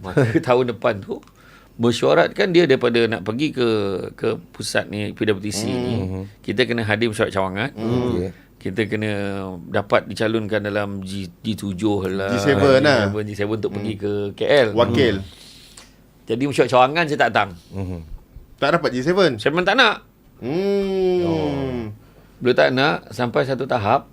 Maka tahun depan tu mesyuarat kan dia daripada nak pergi ke pusat ni PWTC ni, kita kena hadir mesyuarat cawangan. Kita kena dapat dicalonkan dalam G7 lah, G7 lah. G7 untuk pergi ke KL. Wakil. Jadi mesyuarat cawangan saya tak datang. Tak dapat G7. Saya memang tak nak. Bila tak nak, sampai satu tahap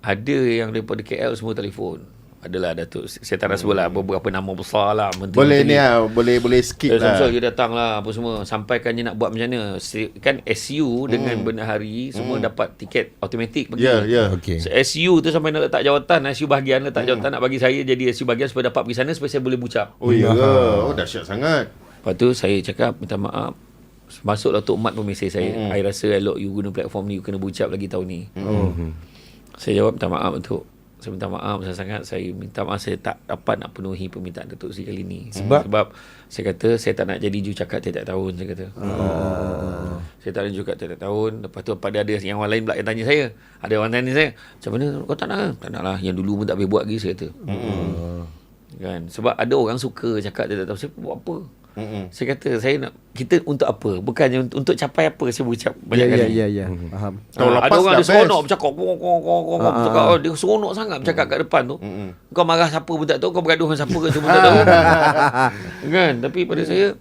ada yang daripada KL semua telefon. Adalah Datuk, saya tak nak sebut lah beberapa nama besar lah, Boleh ni lah, boleh skip lah. So, you datang lah apa semua, sampaikan je nak buat macam mana. Kan SU dengan bendahari semua dapat tiket automatik pergi. Okay. So, SU tu sampai nak letak jawatan, SU bahagian letak jawatan nak bagi saya jadi SU bahagian supaya dapat pergi sana supaya saya boleh bucap. Oh ya, dahsyat sangat. Lepas tu saya cakap minta maaf. Masuklah Tok Mat pun mesej saya. I rasa elok you guna platform ni, you kena bucap lagi tahun ni. Saya jawab minta maaf Datuk. Saya minta maaf sangat. Saya minta maaf saya tak dapat nak penuhi permintaan Datuk Seri kali ni. Sebab saya kata saya tak nak jadi jurucakap tiap-tiap tahun, saya kata. Saya tak nak jurucakap tiap-tiap tahun. Lepas tu pada ada yang orang lain pula yang tanya saya. Ada orang tanya saya, macam mana kau tak nak? Tak nak lah. Yang dulu pun tak boleh buat lagi, saya kata. Kan? Sebab ada orang suka cakap tiap-tiap tahun. Saya buat apa? Saya kata saya nak, kita untuk apa? Bukannya untuk capai apa saya berucap banyak kali. Ya. Faham. Ada orang dia seronok bercakap, dia seronok sangat bercakap kat depan tu. Kau marah siapa pun tak tahu, kau bergaduh dengan siapa ke semua tak tahu. Kan? Tapi pada saya